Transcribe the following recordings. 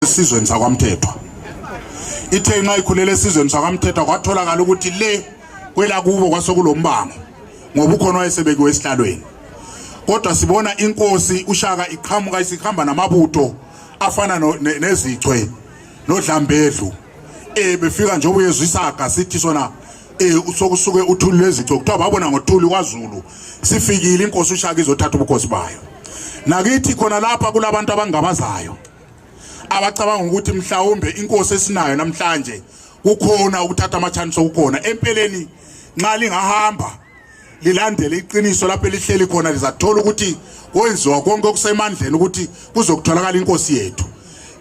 Esizweni sakwaMthethwa ithe inxa ikhulele esizweni sakwaMthethwa kwatholakala ukuthi le kwela kubo kwasokulombango ngoba ukhona wayesebekiwe esihlalweni. Kodwa sibona inkosi uShaka iqhamuka isikhamba namabutho afana nezichwe noDlambedlu befika nje obuyezwisaga sithi sona usokusuke uthuli lezichwe kuthiwa babona ngothuli kwaZulu sifikile inkosi uShaka izothatha ubukhosi bayo. Nakithi khona lapha kulabantu abangabazayo abacabanga ukuthi mhlawumbe inkosi esinayo namhlanje kukhona ukuthatha amachance okukhona empeleni nxa lingahamba lilandele iqiniso lapho elihleli khona lizathola ukuthi kwenziwa konke okusemandleni ukuthi kuzokutholakala inkosi yethu.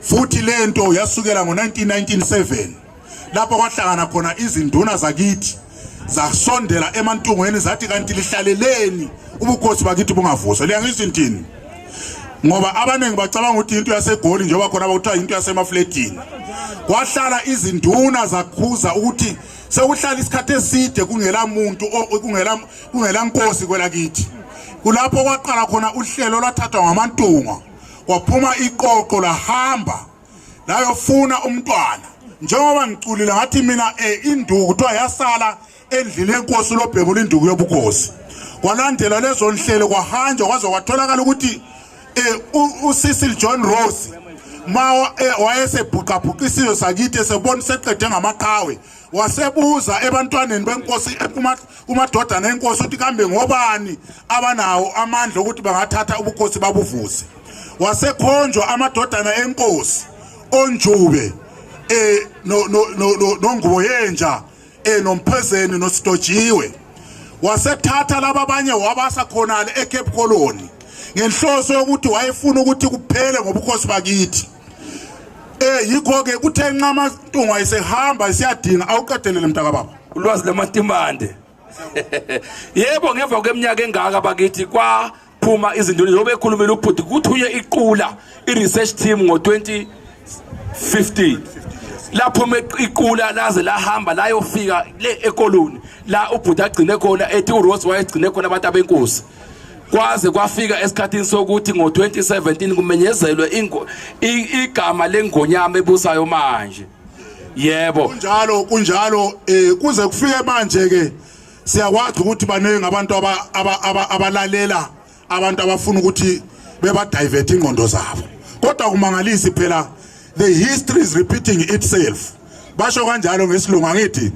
Futhi lento yasukela ngo1997 lapho kwahlangana khona izinduna zakithi zasondela emantungweni zathi kanti lihlaleleni ubukhosi bakithi bungavuswa. Liyangizwa intini? Ngoba abanengi bacabanga ukuthi into yaseGoli njengoba khona bakuthiwa into yasemafletini. Kwahlala izinduna zakhuza ukuthi sekuhlala isikhathi eside kungela muntu kungela nkosi kwelakithi. Kulapho kwaqala khona uhlelo lwathathwa ngamantunga kwaphuma iqoqo lahamba layofuna umntwana. Njengoba ngiculile ngathi mina induku kuthiwa yasala endlini yenkosi lobhekula induku yobukhosi. Kwalandela lezo nhlelo kwahanjwa kwaze kwatholakala ukuthi uCecil John Rose wayesebhuqabhuqisiwe sakithi esebona seqede ngamaqhawe wasebuza ebantwaneni benkosi kumadodana enkosi ukuthi kambe ngobani abanawo amandla ukuthi bangathatha ubukhosi babuvuse. Wasekhonjwa amadodana enkosi onjube nongubo yenja nomphezeni noSitojiwe. Wasethatha laba abanye wabasa khonale eCape Colony ngenhloso yokuthi wayefuna ukuthi kuphele ngobukhosi bakithi. Yikho ke kuthe nqama ntunga isehamba isiyadinga awuqedelele mntakababa ulwazi lamatimande. Yebo ngemva kweminyaka engaka bakithi kwaphuma izinduna zobe ekhulumela ubhuti kuthuye iqula iresearch team ngo2015 lapho iqula laze lahamba layofika le ekoloni la ubhuti agcine khona ethi uRose wayegcine khona abantu abenkosi. Kwaze kwafika esikhathini sokuthi ngo2017 kumenyezelwe igama lengonyama ebusayo manje. Yebo kunjalo kuze kufike manje ke siyakwazi ukuthi banenge abantu abalalela abantu abafuna ukuthi beba divert ingqondo zabo. Kodwa kumangalisi phela the history is repeating itself. Basho kanjalo ngesilungu angithi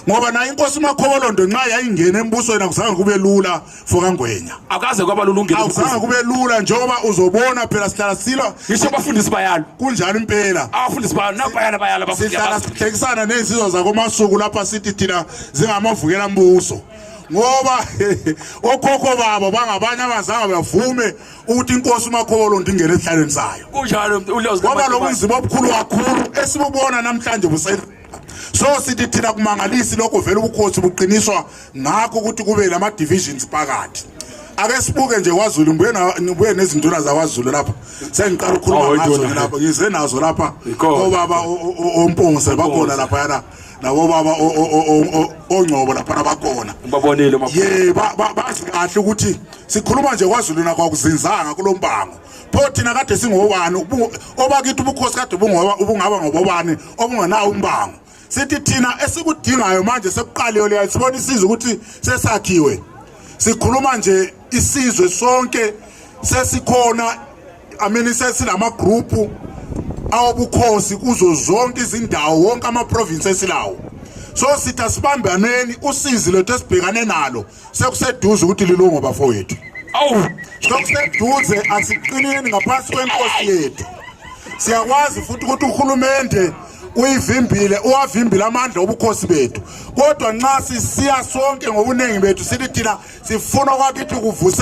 ngoba na inkosi uMakhobolondo nxa yayingena embusweni akuzange kube lula fokaNgwenya. Akaze kwaba lulungile akuzange kube lula njengoba uzobona phela sihlala silwa ngisho abafundisi bayalo kunjalo impela abafundisi bayalo nabayala abafundisi sihlala sihlekisana nezizwe zakomasuku lapha sithi thina zingamavukela mbuso ngoba okhokho babo bangabanye abazange bavume ukuthi inkosi uMakhobolondo ingene esihlalweni sayo. Kunjalo ulwazi ngoba lokunzima obukhulu kakhulu esibubona namhlanje busele. So sithi thina kumangalisi lokho vele ubukhosi buqiniswa ngakho ukuthi kube lama divisions phakathi. Ake sibuke nje kwaZulu ngibuye nezinduna zakwaZulu lapha. Sengiqala ukukhuluma ngazo lapha ngize nazo lapha obaba ompongse bakhona lapha yana nabo baba ongcobo lapha abakhona. Babonile bazi kahle ukuthi sikhuluma nje kwaZulu nakwakuzinzanga kulombango. Pho thina kade singobani obakithi ubukhosi kade ubungaba ngobani obungenawo umbango. Sithi thina esikudingayo manje sekuqaliwe leya sibona isizwe ukuthi sesakhiwe. Sikhuluma nje isizwe sonke sesikhona sesilama group awobukhosi kuzo zonke izindawo wonke ama provinces lawo. So sithi asibambaneni usizi lethu esibhekane nalo sekuseduze ukuthi lilongo bafowethu. Sekuseduze asiqineni ngaphansi kwenkosi yethu. Siyakwazi futhi ukuthi uhulumende uyivimbile uwavimbile amandla obukhosi bethu. Kodwa nxa sisiya sonke ngobunengi bethu sithi thina sifuna kwakithi kuvuse